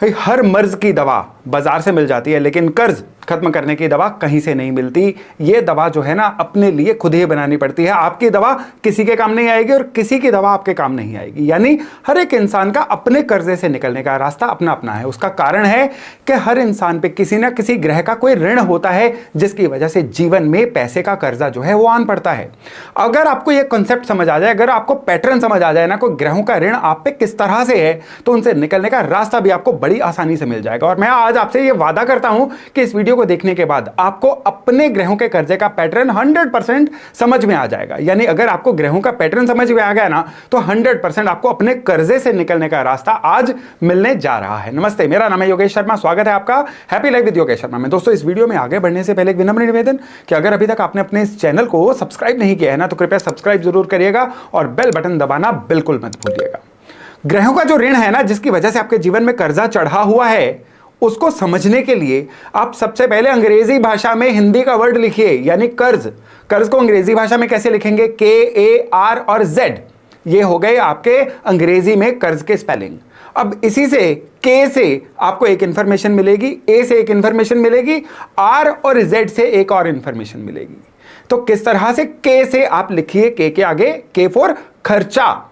भाई हर मर्ज की दवा बाजार से मिल जाती है, लेकिन कर्ज खत्म करने की दवा कहीं से नहीं मिलती। ये दवा जो है ना अपने लिए खुद ही बनानी पड़ती है। आपकी दवा किसी के काम नहीं आएगी और किसी की दवा आपके काम नहीं आएगी। यानी हर एक इंसान का अपने कर्जे से निकलने का रास्ता अपना अपना है। उसका कारण है कि हर इंसान पे किसी ना किसी ग्रह का कोई ऋण होता है, जिसकी वजह से जीवन में पैसे का कर्जा जो है वो आन पड़ता है। अगर आपको यह कॉन्सेप्ट समझ आ जाए, अगर आपको पैटर्न समझ आ जाए ना, कोई ग्रहों का ऋण आप पे किस तरह से है, तो उनसे निकलने का रास्ता भी आपको बड़ी आसानी से मिल जाएगा। और मैं आज आपसे ये वादा करता हूं कि इस वीडियो को देखने के बाद आपको अपने ग्रहों के कर्जे का पैटर्न 100% समझ में आ जाएगा। यानी अगर आपको ग्रहों का पैटर्न समझ में आ गया ना, तो 100% आपको अपने कर्जे से निकलने का रास्ता आज मिलने जा रहा है। नमस्ते, मेरा नाम है योगेश शर्मा। स्वागत है आपका happy life with Yogesh Sharma में। दोस्तों, इस वीडियो में आगे बढ़ने से पहले एक विनम्र निवेदन कि अगर अभी तक आपने अपने इस चैनल को सब्सक्राइब नहीं किया है ना, तो कृपया सब्सक्राइब जरूर करिएगा और बेल बटन दबाना बिल्कुल मत भूलिएगा। ग्रहों का जो ऋण है ना, जिसकी वजह से आपके जीवन में कर्जा चढ़ा हुआ है, उसको समझने के लिए आप सबसे पहले अंग्रेजी भाषा में हिंदी का वर्ड लिखिए, यानी कर्ज। कर्ज को अंग्रेजी भाषा में कैसे लिखेंगे? KAR और Z। ये हो गए आपके अंग्रेजी में कर्ज के स्पेलिंग। अब इसी से K से आपको एक इंफॉर्मेशन मिलेगी, A से एक इंफॉर्मेशन मिलेगी, R और Z से एक और इंफॉर्मेशन मिलेगी। तो किस तरह से? K से आप लिखिए, K के आगे K फॉर खर्चा।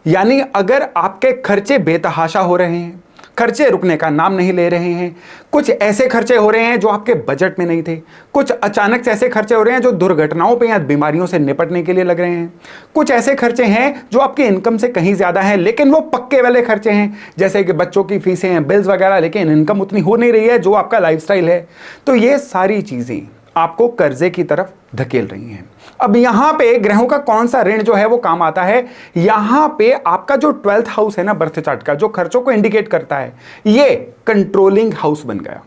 यानी अगर आपके खर्चे बेतहाशा हो रहे हैं, खर्चे रुकने का नाम नहीं ले रहे हैं, कुछ ऐसे खर्चे हो रहे हैं जो आपके बजट में नहीं थे, कुछ अचानक से ऐसे खर्चे हो रहे हैं जो दुर्घटनाओं पे या बीमारियों से निपटने के लिए लग रहे हैं, कुछ ऐसे खर्चे हैं जो आपके इनकम से कहीं ज्यादा हैं, लेकिन वो पक्के वाले खर्चे हैं, जैसे कि बच्चों की फीसें हैं, बिल्स वगैरह, लेकिन इनकम उतनी हो नहीं रही है जो आपका लाइफस्टाइल है। तो ये सारी चीजें आपको कर्जे की तरफ धकेल रही हैं। अब यहां पे ग्रहों का कौन सा ऋण जो है वो काम आता है? यहां पे आपका जो 12th हाउस है ना बर्थ चार्ट का, जो खर्चों को इंडिकेट करता है, ये कंट्रोलिंग हाउस बन गया।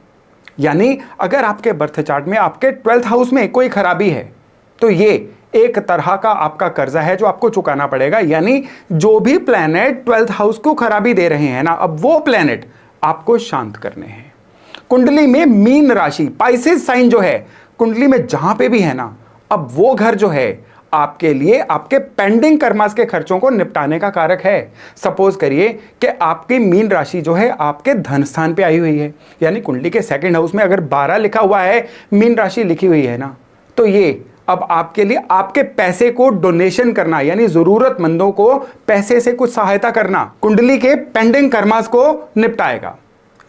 यानी अगर आपके बर्थ चार्ट में आपके 12th हाउस में कोई खराबी है, तो ये एक तरह का आपका कर्जा है जो आपको चुकाना पड़ेगा। यानी जो भी प्लैनेट 12th हाउस को खराबी दे रहे हैं ना, अब वो प्लैनेट आपको शांत करने हैं। कुंडली में मीन राशि, पाइसेस साइन जो है, कुंडली में जहां पे भी है ना, अब वो घर जो है आपके लिए आपके पेंडिंग कर्मास के खर्चों को निपटाने का कारक है। सपोज करिए कि आपकी मीन राशि जो है आपके धन स्थान पे आई हुई है, यानी कुंडली के सेकंड हाउस में अगर 12 लिखा हुआ है, मीन राशि लिखी हुई है ना, तो ये अब आपके लिए आपके पैसे को डोनेशन करना, यानी जरूरतमंदों को पैसे से कुछ सहायता करना, कुंडली के पेंडिंग कर्मास को निपटाएगा।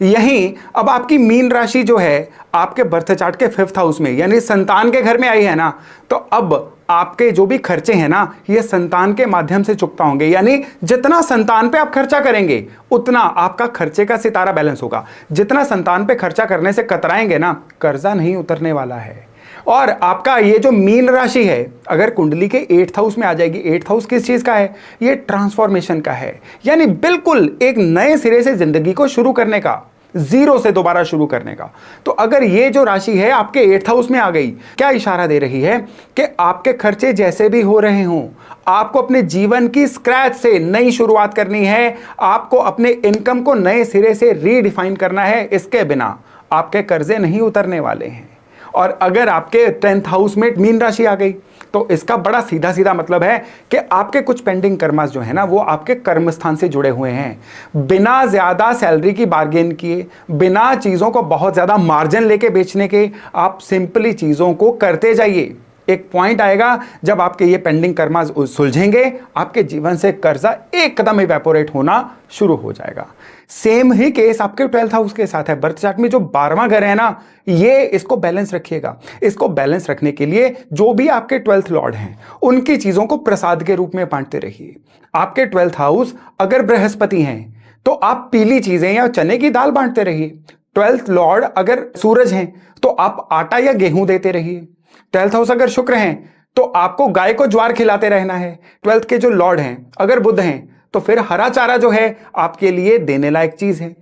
यही अब आपकी मीन राशि जो है आपके बर्थ चार्ट के 5th हाउस में, यानी संतान के घर में आई है ना, तो अब आपके जो भी खर्चे हैं ना, ये संतान के माध्यम से चुकता होंगे। यानी जितना संतान पे आप खर्चा करेंगे, उतना आपका खर्चे का सितारा बैलेंस होगा। जितना संतान पे खर्चा करने से कतराएंगे ना, कर्जा नहीं उतरने वाला है। और आपका ये जो मीन राशि है, अगर कुंडली के 8th हाउस में आ जाएगी, 8th हाउस किस चीज का है? ये ट्रांसफॉर्मेशन का है। यानी बिल्कुल एक नए सिरे से जिंदगी को शुरू करने का, जीरो से दोबारा शुरू करने का। तो अगर ये जो राशि है आपके 8th हाउस में आ गई, क्या इशारा दे रही है? कि आपके खर्चे जैसे भी हो रहे हों, आपको अपने जीवन की स्क्रैच से नई शुरुआत करनी है। आपको अपने इनकम को नए सिरे से रीडिफाइन करना है। इसके बिना आपके कर्जे नहीं उतरने वाले हैं। और अगर आपके 10th हाउस में मीन राशि आ गई, तो इसका बड़ा सीधा सीधा मतलब है कि आपके कुछ पेंडिंग कर्मास जो है ना, वो आपके कर्म स्थान से जुड़े हुए हैं। बिना ज्यादा सैलरी की बार्गेन किए, बिना चीजों को बहुत ज्यादा मार्जिन लेके बेचने के, आप सिंपली चीजों को करते जाइए। एक पॉइंट आएगा जब आपके ये पेंडिंग कर्मा सुलझेंगे, आपके जीवन से कर्जा एक कदम इवेपोरेट होना शुरू हो जाएगा। सेम ही केस आपके 12th हाउस के साथ है। बर्थ चार्ट में जो 12वां घर है ना, ये इसको बैलेंस रखिएगा। इसको बैलेंस रखने के लिए जो भी आपके 12th लॉर्ड हैं, उनकी चीजों को प्रसाद के रूप में बांटते रहिए। आपके 12th हाउस अगर बृहस्पति हैं, तो आप पीली चीजें या चने की दाल बांटते रहिए। 12th लॉर्ड अगर सूरज हैं, तो आप आटा या गेहूं देते रहिए। 12th हाउस अगर शुक्र हैं, तो आपको गाय को ज्वार खिलाते रहना है। 12th के जो लॉर्ड हैं अगर बुध हैं, तो फिर हरा चारा जो है आपके लिए देने लायक चीज है।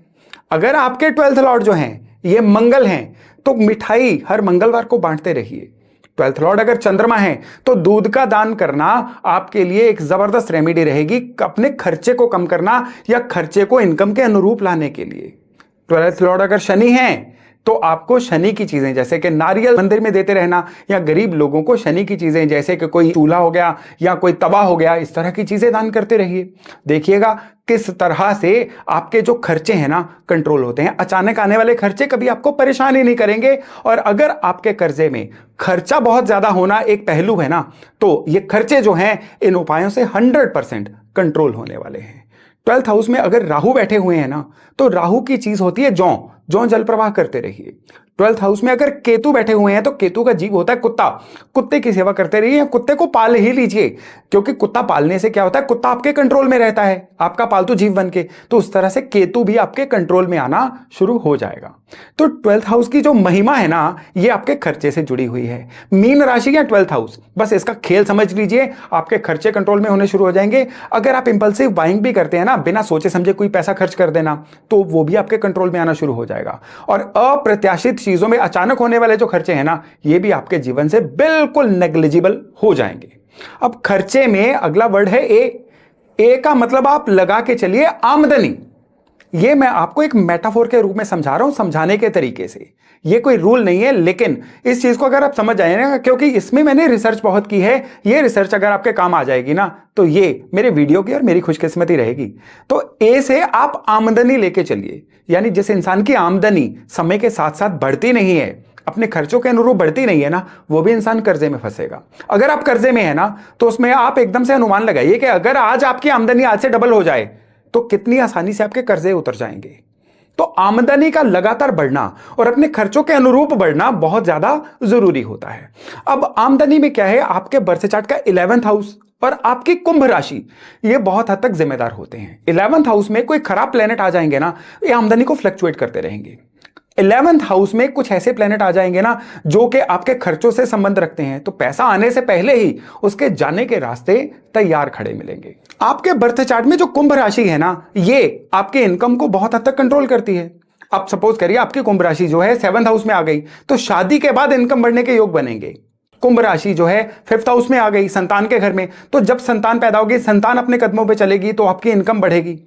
अगर आपके 12th लॉर्ड जो हैं ये मंगल हैं, तो मिठाई हर मंगलवार को बांटते रहिए। 12th लॉर्ड अगर चंद्रमा है, तो दूध का दान करना आपके लिए एक जबरदस्त रेमेडी रहेगी अपने खर्चे को कम करना या खर्चे को इनकम के अनुरूप लाने के लिए। 12th लॉर्ड अगर शनि है, तो आपको शनि की चीजें जैसे कि नारियल मंदिर में देते रहना, या गरीब लोगों को शनि की चीजें जैसे कि कोई चूल्हा हो गया या कोई तवा हो गया, इस तरह की चीजें दान करते रहिए। देखिएगा किस तरह से आपके जो खर्चे हैं ना कंट्रोल होते हैं। अचानक आने वाले खर्चे कभी आपको परेशान ही नहीं करेंगे। और अगर आपके कर्जे में खर्चा बहुत ज्यादा होना एक पहलू है ना, तो ये खर्चे जो हैं इन उपायों से 100% कंट्रोल होने वाले हैं। 12th हाउस में अगर राहु बैठे हुए हैं ना, तो राहु की चीज होती है जौ, जौ जल प्रवाह करते रहिए। 12th हाउस में अगर केतु बैठे हुए हैं, तो केतु का जीव होता है कुत्ता, कुत्ते की सेवा करते रहिए, कुत्ते को पाल ही लीजिए, क्योंकि कुत्ता पालने से क्या होता है, कुत्ता आपके कंट्रोल में रहता है, आपका पालतू जीव बन के। तो उस तरह से केतु भी आपके कंट्रोल में आना शुरू हो जाएगा। तो 12th हाउस की जो महिमा है ना, ये आपके खर्चे से जुड़ी हुई है। मीन राशि या 12th हाउस, बस इसका खेल समझ लीजिए, आपके खर्चे कंट्रोल में होने शुरू हो जाएंगे। अगर आप इंपल्सिव बाइंग भी करते हैं ना, बिना सोचे समझे कोई पैसा खर्च कर देना, तो वो भी आपके कंट्रोल में आना शुरू हो जाएगा। और अप्रत्याशित चीजों में अचानक होने वाले जो खर्चे हैं ना, ये भी आपके जीवन से बिल्कुल नेग्लिजिबल हो जाएंगे। अब खर्चे में अगला वर्ड है ए का मतलब आप लगा के चलिए आमदनी। ये मैं आपको एक मेटाफोर के रूप में समझा रहा हूं, समझाने के तरीके से। ये कोई रूल नहीं है, लेकिन इस चीज को अगर आप समझ जाए ना, क्योंकि इसमें मैंने रिसर्च बहुत की है, ये रिसर्च अगर आपके काम आ जाएगी ना, तो ये मेरे वीडियो की और मेरी खुशकिस्मती रहेगी। तो ए से आप आमदनी लेके चलिए, यानी जिस इंसान की आमदनी समय के साथ साथ बढ़ती नहीं है, अपने खर्चों के अनुरूप बढ़ती नहीं है ना, वो भी इंसान कर्जे में फंसेगा। अगर आप कर्जे में है ना, तो उसमें आप एकदम से अनुमान लगाइए कि अगर आज आपकी आमदनी आज से डबल हो जाए, तो कितनी आसानी से आपके कर्जे उतर जाएंगे। तो आमदनी का लगातार बढ़ना और अपने खर्चों के अनुरूप बढ़ना बहुत ज्यादा जरूरी होता है। अब आमदनी में क्या है, आपके बर्थ चार्ट का 11th हाउस और आपकी कुंभ राशि, ये बहुत हद तक जिम्मेदार होते हैं। 11th हाउस में कोई खराब प्लेनेट आ जाएंगे ना, ये आमदनी को फ्लक्चुएट करते रहेंगे। 11th हाउस में कुछ ऐसे प्लेनेट आ जाएंगे ना, जो कि आपके खर्चों से संबंध रखते हैं, तो पैसा आने से पहले ही उसके जाने के रास्ते तैयार खड़े मिलेंगे। आपके बर्थ चार्ट में जो कुंभ राशि है ना, ये आपके इनकम को बहुत हद तक कंट्रोल करती है। अब सपोज करिए आपकी कुंभ राशि जो है 7th हाउस में आ गई, तो शादी के बाद इनकम बढ़ने के योग बनेंगे। कुंभ राशि जो है 5th हाउस में आ गई, संतान के घर में, तो जब संतान पैदा होगी, संतान अपने कदमों पे चलेगी, तो आपकी इनकम बढ़ेगी।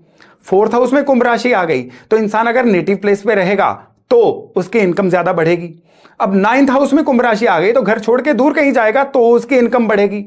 4th हाउस में कुंभ राशि आ गई, तो इंसान अगर नेटिव प्लेस पे रहेगा तो उसकी इनकम ज्यादा बढ़ेगी। अब 9th हाउस में कुंभ राशि आ गई, तो घर छोड़ के दूर कहीं जाएगा तो उसकी इनकम बढ़ेगी।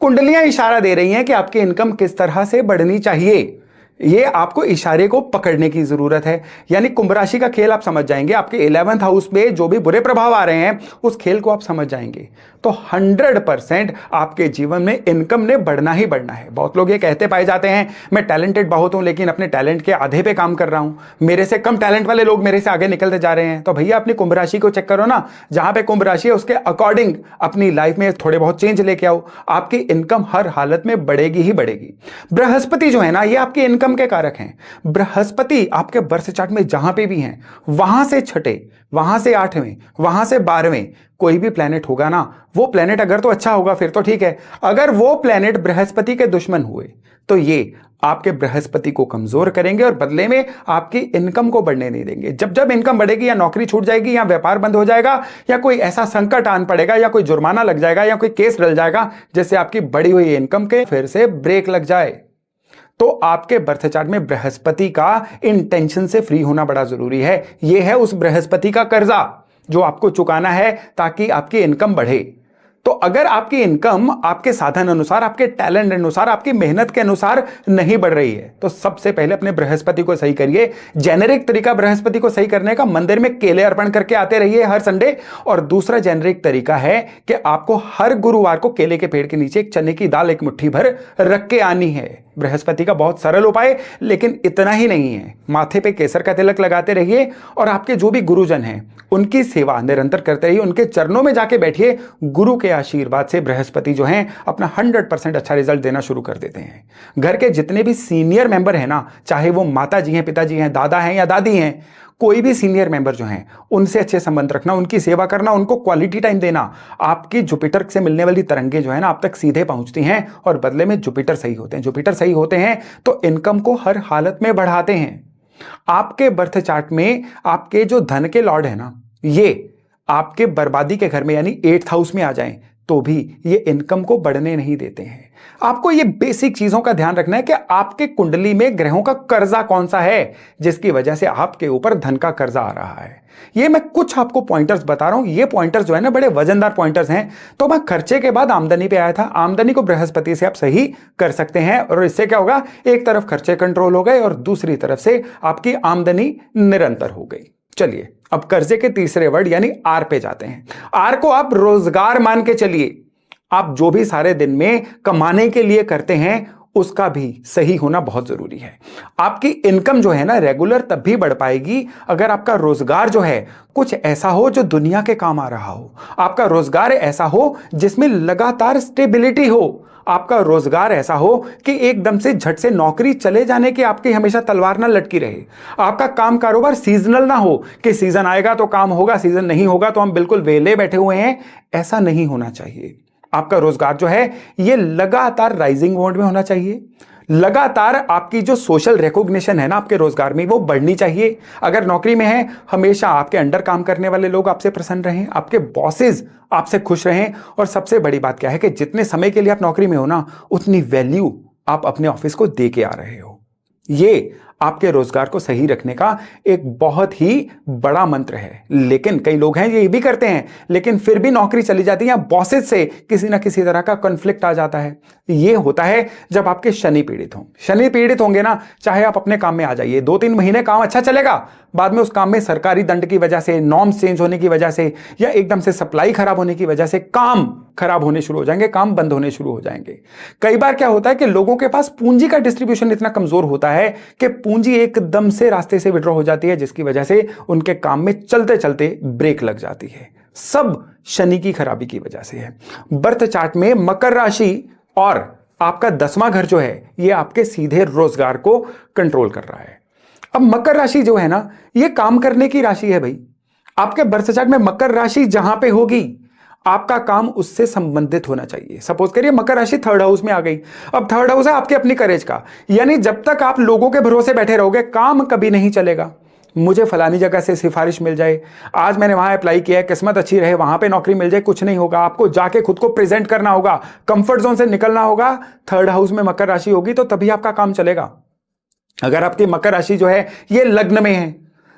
कुंडलियां इशारा दे रही हैं कि आपकी इनकम किस तरह से बढ़नी चाहिए, ये आपको इशारे को पकड़ने की जरूरत है। यानी कुंभ राशि का खेल आप समझ जाएंगे, आपके 11th हाउस पे जो भी बुरे प्रभाव आ रहे हैं उस खेल को आप समझ जाएंगे, तो 100% आपके जीवन में इनकम ने बढ़ना ही बढ़ना है। बहुत लोग ये कहते पाए जाते हैं, मैं टैलेंटेड बहुत हूं, लेकिन अपने टैलेंट के आधे पे काम कर रहा हूं, मेरे से कम टैलेंट वाले लोग मेरे से आगे निकलते जा रहे हैं। तो भैया अपनी कुंभ राशि को चेक करो ना, जहां पे कुंभ राशि है उसके अकॉर्डिंग अपनी लाइफ में थोड़े बहुत चेंज लेके आओ, आपकी इनकम हर हालत में बढ़ेगी ही बढ़ेगी। बृहस्पति जो है ना, ये आपकी इनकम के हैं। बृहस्पति आपके बर्थ चार्ट में जहां पे भी हैं, वहां से 6ठे, वहां से 8वें, वहां से 12वें कोई भी प्लेनेट होगा ना, वो प्लेनेट अगर तो अच्छा होगा फिर तो ठीक है। अगर वो प्लेनेट बृहस्पति के दुश्मन हुए, तो ये आपके बृहस्पति को कमजोर करेंगे और बदले में आपकी इनकम को बढ़ने नहीं देंगे। जब जब इनकम बढ़ेगी, या नौकरी छूट जाएगी, या व्यापार बंद हो जाएगा, या कोई ऐसा संकट आन पड़ेगा, या कोई जुर्माना लग जाएगा, या कोई केस डल जाएगा जिससे आपकी बढ़ी हुई इनकम के फिर से ब्रेक लग जाए, तो आपके बर्थ चार्ट में बृहस्पति का इन टेंशन से फ्री होना बड़ा जरूरी है। यह है उस बृहस्पति का कर्जा जो आपको चुकाना है ताकि आपकी इनकम बढ़े। तो अगर आपकी इनकम आपके साधन अनुसार, आपके टैलेंट अनुसार, आपकी मेहनत के अनुसार नहीं बढ़ रही है, तो सबसे पहले अपने बृहस्पति को सही करिए। जेनेरिक तरीका बृहस्पति को सही करने का, मंदिर में केले अर्पण करके आते रहिए हर संडे। और दूसरा जेनेरिक तरीका है कि आपको हर गुरुवार को केले के पेड़ के नीचे एक चने की दाल एक मुट्ठी भर रख के आनी है। बृहस्पति का बहुत सरल उपाय, लेकिन इतना ही नहीं है। माथे पे केसर का तिलक लगाते रहिए और आपके जो भी गुरुजन हैं उनकी सेवा निरंतर करते रहिए, उनके चरणों में जाके बैठिए। गुरु के आशीर्वाद से बृहस्पति जो हैं अपना 100% अच्छा रिजल्ट देना शुरू कर देते हैं। घर के जितने भी सीनियर मेंबर हैं ना, चाहे वो माता जी हैं, पिताजी हैं, दादा हैं या दादी हैं, कोई भी सीनियर मेंबर जो हैं उनसे अच्छे संबंध रखना, उनकी सेवा करना, उनको क्वालिटी टाइम देना। आपकी जुपिटर से मिलने वाली तरंगे जो है ना आप तक सीधे पहुंचती हैं और बदले में जुपिटर सही होते हैं। जुपिटर सही होते हैं तो इनकम को हर हालत में बढ़ाते हैं। आपके बर्थ चार्ट में आपके जो धन के लॉर्ड है ना, ये आपके बर्बादी के घर में यानी 8th हाउस में आ जाएं, तो भी ये इनकम को बढ़ने नहीं देते हैं। आपको ये बेसिक चीजों का ध्यान रखना है कि आपके कुंडली में ग्रहों का कर्जा कौन सा है जिसकी वजह से आपके ऊपर धन का कर्जा आ रहा है। ये मैं कुछ आपको पॉइंटर्स बता रहा हूं। ये पॉइंटर्स जो है ना बड़े वजनदार पॉइंटर्स हैं। तो मैं खर्चे के बाद आमदनी पे आया था। आमदनी को बृहस्पति से आप सही कर सकते हैं और इससे क्या होगा, एक तरफ खर्चे कंट्रोल हो गए और दूसरी तरफ से आपकी आमदनी निरंतर हो गई। चलिए अब कर्जे के तीसरे वर्ड यानी आर पे जाते हैं। आर को आप रोजगार मान के चलिए। आप जो भी सारे दिन में कमाने के लिए करते हैं उसका भी सही होना बहुत जरूरी है। आपकी इनकम जो है ना रेगुलर तब भी बढ़ पाएगी अगर आपका रोजगार जो है कुछ ऐसा हो जो दुनिया के काम आ रहा हो। आपका रोजगार ऐसा हो जिसमें लगातार स्टेबिलिटी हो। आपका रोजगार ऐसा हो कि एकदम से झट से नौकरी चले जाने की आपकी हमेशा तलवार ना लटकी रहे। आपका काम कारोबार सीजनल ना हो कि सीजन आएगा तो काम होगा, सीजन नहीं होगा तो हम बिल्कुल वेले बैठे हुए हैं। ऐसा नहीं होना चाहिए। आपका रोजगार जो है ये लगातार राइजिंग मोड में होना चाहिए। लगातार आपकी जो सोशल रिकॉग्निशन है ना आपके रोजगार में वो बढ़नी चाहिए। अगर नौकरी में है हमेशा आपके अंडर काम करने वाले लोग आपसे प्रसन्न रहें, आपके बॉसेस आपसे खुश रहें। और सबसे बड़ी बात क्या है कि जितने समय के लिए आप नौकरी में हो ना उतनी वैल्यू आप अपने ऑफिस को दे के आ रहे हो। ये आपके रोजगार को सही रखने का एक बहुत ही बड़ा मंत्र है। लेकिन कई लोग हैं ये भी करते हैं लेकिन फिर भी नौकरी चली जाती है या बॉसेस से किसी ना किसी तरह का कॉन्फ्लिक्ट आ जाता है। ये होता है जब आपके शनि पीड़ित हों। शनि पीड़ित होंगे ना, चाहे आप अपने काम में आ जाइए, 2-3 महीने काम अच्छा चलेगा, बाद में उस काम में सरकारी दंड की वजह से, नॉर्म्स चेंज होने की वजह से या एकदम से सप्लाई खराब होने की वजह से काम खराब होने शुरू हो जाएंगे, काम बंद होने शुरू हो जाएंगे। कई बार क्या होता है कि लोगों के पास पूंजी का डिस्ट्रीब्यूशन इतना कमजोर होता है कि पूंजी एकदम से रास्ते से विड्रॉ हो जाती है जिसकी वजह से उनके काम में चलते चलते ब्रेक लग जाती है। सब शनि की खराबी की वजह से है। बर्थ चार्ट में मकर राशि और आपका 10वां घर जो है ये आपके सीधे रोजगार को कंट्रोल कर रहा है। अब मकर राशि जो है ना ये काम करने की राशि है भाई। आपके बर्थ चार्ट में मकर राशि जहां पे होगी आपका काम उससे संबंधित होना चाहिए। सपोज करिए मकर राशि 3rd हाउस में आ गई। अब 3rd हाउस है आपके अपनी करेज का, यानी जब तक आप लोगों के भरोसे बैठे रहोगे काम कभी नहीं चलेगा। मुझे फलानी जगह से सिफारिश मिल जाए, आज मैंने वहां अप्लाई किया है, किस्मत अच्छी रहे, वहां पे नौकरी मिल जाए, कुछ नहीं होगा। आपको जाके खुद को प्रेजेंट करना होगा, कंफर्ट जोन से निकलना होगा। 3rd हाउस में मकर राशि होगी तो तभी आपका काम चलेगा। अगर आपकी मकर राशि जो है ये लग्न में है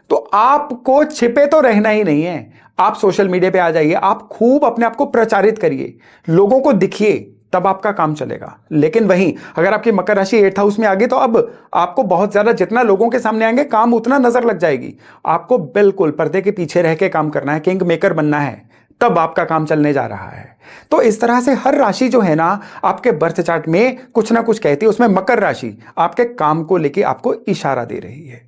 तो आपको छिपे तो रहना ही नहीं है। आप सोशल मीडिया पे आ जाइए, आप खूब अपने आप को प्रचारित करिए, लोगों को दिखिए, तब आपका काम चलेगा। लेकिन वहीं अगर आपकी मकर राशि 8th हाउस में आ गई तो अब आपको बहुत ज्यादा जितना लोगों के सामने आएंगे काम उतना नजर लग जाएगी। आपको बिल्कुल पर्दे के पीछे रह के काम करना है, किंग मेकर बनना है, तब आपका काम चलने जा रहा है। तो इस तरह से हर राशि जो है ना आपके बर्थ चार्ट में कुछ ना कुछ कहती है। उसमें मकर राशि आपके काम को लेके आपको इशारा दे रही है।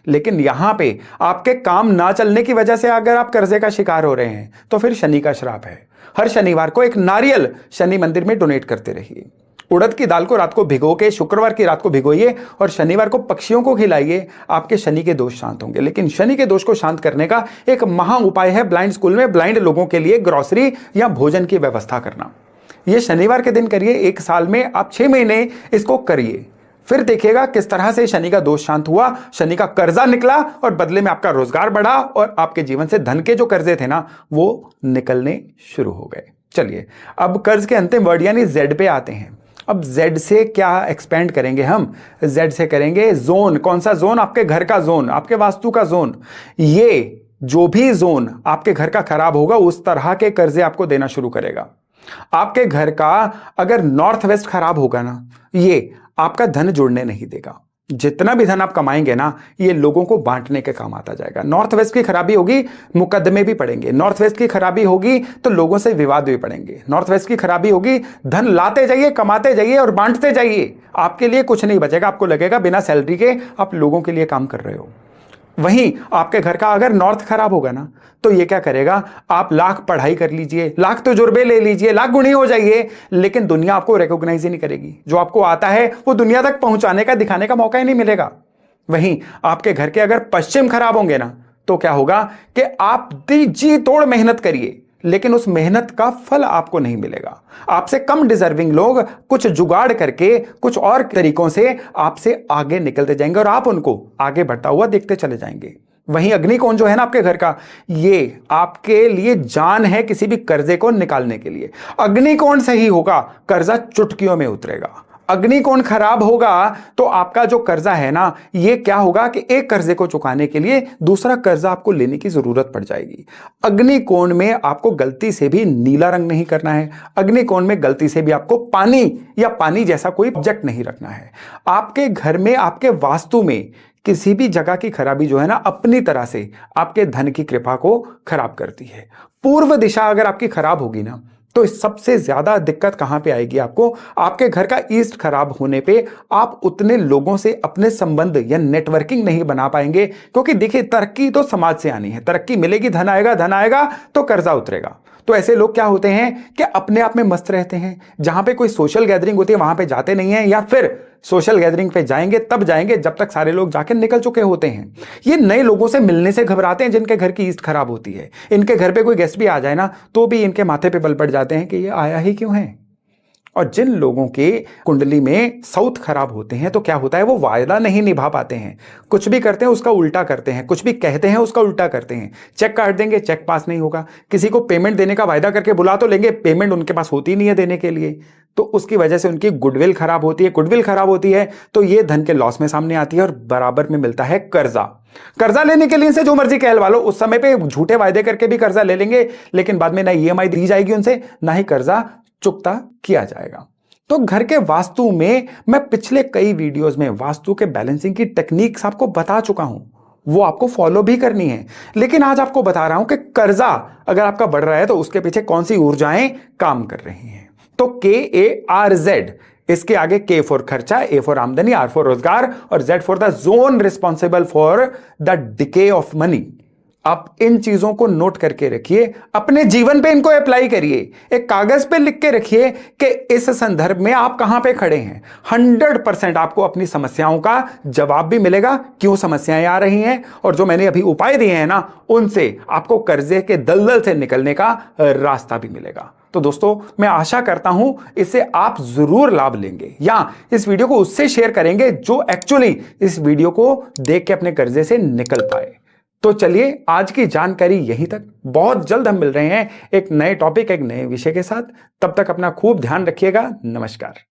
लेकिन यहां पे आपके काम ना चलने की वजह से अगर आप कर्जे का शिकार हो रहे हैं तो फिर शनि का श्राप है। हर शनिवार को एक नारियल शनि मंदिर में डोनेट करते रहिए। उड़द की दाल को रात को भिगो के शुक्रवार की रात को भिगोइए और शनिवार को पक्षियों को खिलाइए। आपके शनि के दोष शांत होंगे। लेकिन शनि के दोष को शांत करने का एक महा उपाय है ब्लाइंड स्कूल में ब्लाइंड लोगों के लिए ग्रोसरी या भोजन की व्यवस्था करना। यह शनिवार के दिन करिए। 1 साल में आप 6 महीने इसको करिए, फिर देखिएगा किस तरह से शनि का दोष शांत हुआ, शनि का कर्जा निकला और बदले में आपका रोजगार बढ़ा और आपके जीवन से धन के जो कर्जे थे ना वो निकलने शुरू हो गए। चलिए अब कर्ज के अंतिम वर्ड यानी जेड पे आते हैं। अब जेड से क्या एक्सपेंड करेंगे हम? जेड से करेंगे जोन। कौन सा जोन? आपके घर का जोन, आपके वास्तु का जोन। ये जो भी जोन आपके घर का खराब होगा उस तरह के कर्जे आपको देना शुरू करेगा। आपके घर का अगर नॉर्थ वेस्ट खराब होगा ना ये आपका धन जुड़ने नहीं देगा। जितना भी धन आप कमाएंगे ना ये लोगों को बांटने के काम आता जाएगा। नॉर्थ वेस्ट की खराबी होगी, मुकदमे भी पड़ेंगे। नॉर्थ वेस्ट की खराबी होगी तो लोगों से विवाद भी पड़ेंगे। नॉर्थ वेस्ट की खराबी होगी, धन लाते जाइए, कमाते जाइए और बांटते जाइए। आपके लिए कुछ नहीं बचेगा। आपको लगेगा बिना सैलरी के आप लोगों के लिए काम कर रहे हो। वहीं आपके घर का अगर नॉर्थ खराब होगा ना तो ये क्या करेगा, आप लाख पढ़ाई कर लीजिए, लाख तजुर्बे ले लीजिए, लाख गुणी हो जाइए, लेकिन दुनिया आपको रिकॉग्नाइज ही नहीं करेगी। जो आपको आता है वो दुनिया तक पहुंचाने का, दिखाने का मौका ही नहीं मिलेगा। वहीं आपके घर के अगर पश्चिम खराब होंगे ना तो क्या होगा कि आप जी तोड़ मेहनत करिए लेकिन उस मेहनत का फल आपको नहीं मिलेगा। आपसे कम डिजर्विंग लोग कुछ जुगाड़ करके कुछ और तरीकों से आपसे आगे निकलते जाएंगे और आप उनको आगे बढ़ता हुआ देखते चले जाएंगे। वहीं अग्निकोण जो है ना आपके घर का, ये आपके लिए जान है किसी भी कर्जे को निकालने के लिए। अग्निकोण सही होगा, कर्जा चुटकियों में उतरेगा। अग्निकोण खराब होगा तो आपका जो कर्जा है ना, ये क्या होगा कि एक कर्जे को चुकाने के लिए दूसरा कर्जा आपको लेने की जरूरत पड़ जाएगी। अग्निकोण में आपको गलती से भी नीला रंग नहीं करना है। अग्निकोण में गलती से भी आपको पानी या पानी जैसा कोई ऑब्जेक्ट नहीं रखना है। आपके घर में, आपके वास्तु में किसी भी जगह की खराबी जो है ना, अपनी तरह से आपके धन की कृपा को खराब करती है। पूर्व दिशा अगर आपकी खराब होगी ना, तो सबसे ज्यादा दिक्कत कहां पे आएगी आपको? आपके घर का ईस्ट खराब होने पे आप उतने लोगों से अपने संबंध या नेटवर्किंग नहीं बना पाएंगे, क्योंकि देखिए तरक्की तो समाज से आनी है। तरक्की मिलेगी, धन आएगा तो कर्जा उतरेगा। तो ऐसे लोग क्या होते हैं कि अपने आप में मस्त रहते हैं, जहां पे कोई सोशल गैदरिंग होती है वहां पे जाते नहीं है, या फिर सोशल गैदरिंग पे जाएंगे तब जाएंगे जब तक सारे लोग जाके निकल चुके होते हैं। ये नए लोगों से मिलने से घबराते हैं जिनके घर की ईस्ट खराब होती है। इनके घर पे कोई गेस्ट भी आ जाए ना, तो भी इनके माथे पे बल पड़ जाते हैं कि ये आया ही क्यों है। और जिन लोगों के कुंडली में साउथ खराब होते हैं तो क्या होता है, वो वायदा नहीं निभा पाते हैं। कुछ भी करते हैं उसका उल्टा करते हैं, कुछ भी कहते हैं उसका उल्टा करते हैं। चेक काट देंगे, चेक पास नहीं होगा। किसी को पेमेंट देने का वायदा करके बुला तो लेंगे, पेमेंट उनके पास होती नहीं है देने के लिए, तो उसकी वजह से उनकी गुडविल खराब होती है। गुडविल खराब होती है तो ये धन के लॉस में सामने आती है, और बराबर में मिलता है कर्जा। कर्जा लेने के लिए इनसे जो मर्जी कहलवा लो, उस समय पे झूठे वायदे करके भी कर्जा ले लेंगे, लेकिन बाद में ना ईएमआई दी जाएगी उनसे, ना ही कर्जा चुकता किया जाएगा। तो घर के वास्तु में मैं पिछले कई वीडियोस में वास्तु के बैलेंसिंग की टेक्निक्स आपको बता चुका हूं, वो आपको फॉलो भी करनी है। लेकिन आज आपको बता रहा हूं कि कर्जा अगर आपका बढ़ रहा है तो उसके पीछे कौन सी ऊर्जाएं काम कर रही हैं। तो KARZ, इसके आगे K फॉर खर्चा, A फॉर आमदनी, R फॉर रोजगार और Z for the zone responsible for the decay of money. आप इन चीजों को नोट करके रखिए, अपने जीवन पे इनको अप्लाई करिए। एक कागज पे लिख के रखिए कि इस संदर्भ में आप कहां पे खड़े हैं। 100% आपको अपनी समस्याओं का जवाब भी मिलेगा, क्यों समस्याएं आ रही हैं, और जो मैंने अभी उपाय दिए हैं ना, उनसे आपको कर्जे के दलदल से निकलने का रास्ता भी मिलेगा। तो दोस्तों, मैं आशा करता हूं इससे आप जरूर लाभ लेंगे, या इस वीडियो को उससे शेयर करेंगे जो एक्चुअली इस वीडियो को देख के अपने कर्जे से निकल पाए। तो चलिए, आज की जानकारी यहीं तक। बहुत जल्द हम मिल रहे हैं एक नए टॉपिक, एक नए विषय के साथ। तब तक अपना खूब ध्यान रखिएगा। नमस्कार।